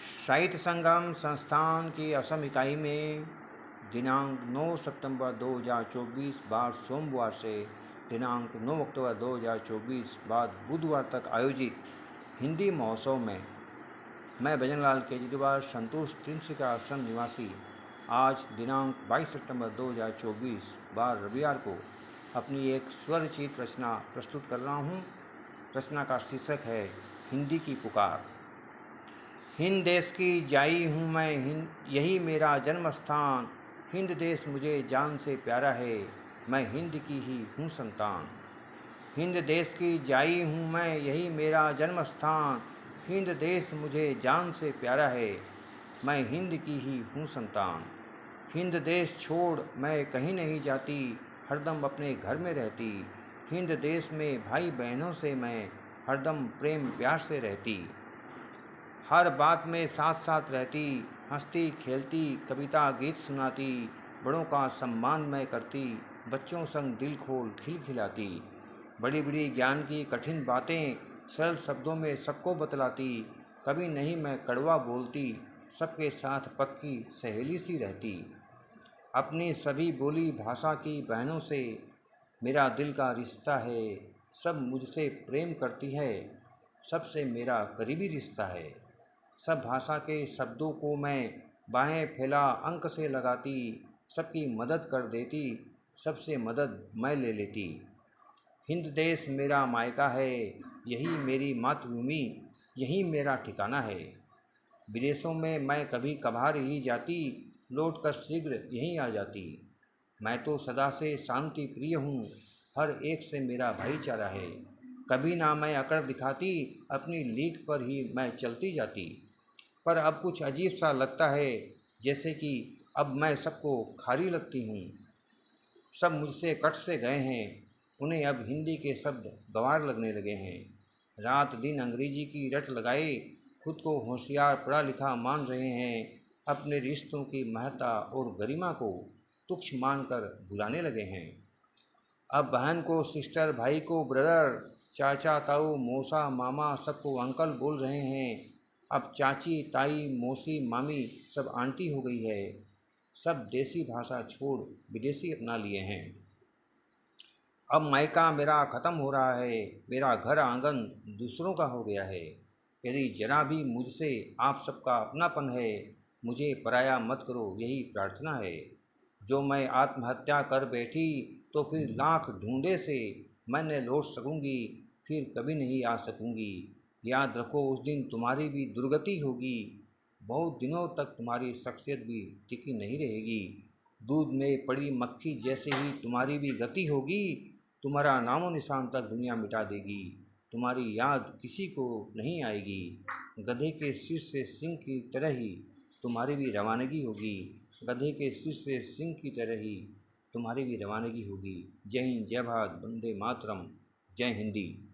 साहित्य संगम संस्थान की असम इकाई में दिनांक 9 सितंबर 2024 बार सोमवार से दिनांक 9 अक्टूबर 2024 बाद बुधवार तक आयोजित हिंदी महोत्सव में मैं भजनलाल केजरीवाल संतोष त्रिंसिका आश्रम निवासी आज दिनांक 22 सितंबर 2024 बार रविवार को अपनी एक स्वरचित रचना प्रस्तुत कर रहा हूँ। रचना का शीर्षक है हिंदी की पुकार। हिंद देश की जाई हूँ मैं, यही मेरा जन्म स्थान। हिंद देश मुझे जान से प्यारा है, मैं हिंद की ही हूँ संतान। हिंद देश की जाई हूँ मैं, यही मेरा जन्म स्थान। हिंद देश मुझे जान से प्यारा है, मैं हिंद की ही हूँ संतान। हिंद देश छोड़ मैं कहीं नहीं जाती, हरदम अपने घर में रहती। हिंद देश में भाई बहनों से मैं हरदम प्रेम प्यार से रहती। हर बात में साथ साथ रहती, हंसती खेलती, कविता गीत सुनाती। बड़ों का सम्मान मैं करती, बच्चों संग दिल खोल खिलखिलाती। बड़ी बड़ी ज्ञान की कठिन बातें सरल शब्दों में सबको बतलाती। कभी नहीं मैं कड़वा बोलती, सबके साथ पक्की सहेली सी रहती। अपनी सभी बोली भाषा की बहनों से मेरा दिल का रिश्ता है। सब मुझसे प्रेम करती है, सबसे मेरा करीबी रिश्ता है। सब भाषा के शब्दों को मैं बाहें फैला अंक से लगाती। सबकी मदद कर देती, सबसे मदद मैं ले लेती। हिंद देश मेरा मायका है, यही मेरी मातृभूमि, यही मेरा ठिकाना है। विदेशों में मैं कभी कभार ही जाती, लौट कर शीघ्र यहीं आ जाती। मैं तो सदा से शांति प्रिय हूँ, हर एक से मेरा भाईचारा है। कभी ना मैं अकड़ दिखाती, अपनी लीक पर ही मैं चलती जाती। पर अब कुछ अजीब सा लगता है, जैसे कि अब मैं सबको खारी लगती हूँ। सब मुझसे कट से गए हैं, उन्हें अब हिंदी के शब्द गंवार लगने लगे हैं। रात दिन अंग्रेजी की रट लगाए, खुद को होशियार पढ़ा लिखा मान रहे हैं। अपने रिश्तों की महत्ता और गरिमा को तुच्छ मानकर भुलाने लगे हैं। अब बहन को सिस्टर, भाई को ब्रदर, चाचा ताऊ मौसा मामा सबको अंकल बोल रहे हैं। अब चाची ताई मौसी मामी सब आंटी हो गई है। सब देसी भाषा छोड़ विदेशी अपना लिए हैं। अब मायका मेरा ख़त्म हो रहा है, मेरा घर आंगन दूसरों का हो गया है। यदि जरा भी मुझसे आप सबका अपनापन है, मुझे पराया मत करो यही प्रार्थना है। जो मैं आत्महत्या कर बैठी, तो फिर लाख ढूंढे से मैं न लौट सकूंगी, फिर कभी नहीं आ सकूंगी। याद रखो उस दिन तुम्हारी भी दुर्गति होगी, बहुत दिनों तक तुम्हारी शख्सियत भी टिकी नहीं रहेगी। दूध में पड़ी मक्खी जैसे ही तुम्हारी भी गति होगी, तुम्हारा नामो निशान तक दुनिया मिटा देगी। तुम्हारी याद किसी को नहीं आएगी। गधे के सिर से सिंह की तरह ही तुम्हारी भी रवानगी होगी। गधे के सिर से सिंह की तरह ही तुम्हारी भी रवानगी होगी। जय हिंद, जय भारत, वंदे मातरम, जय हिंदी।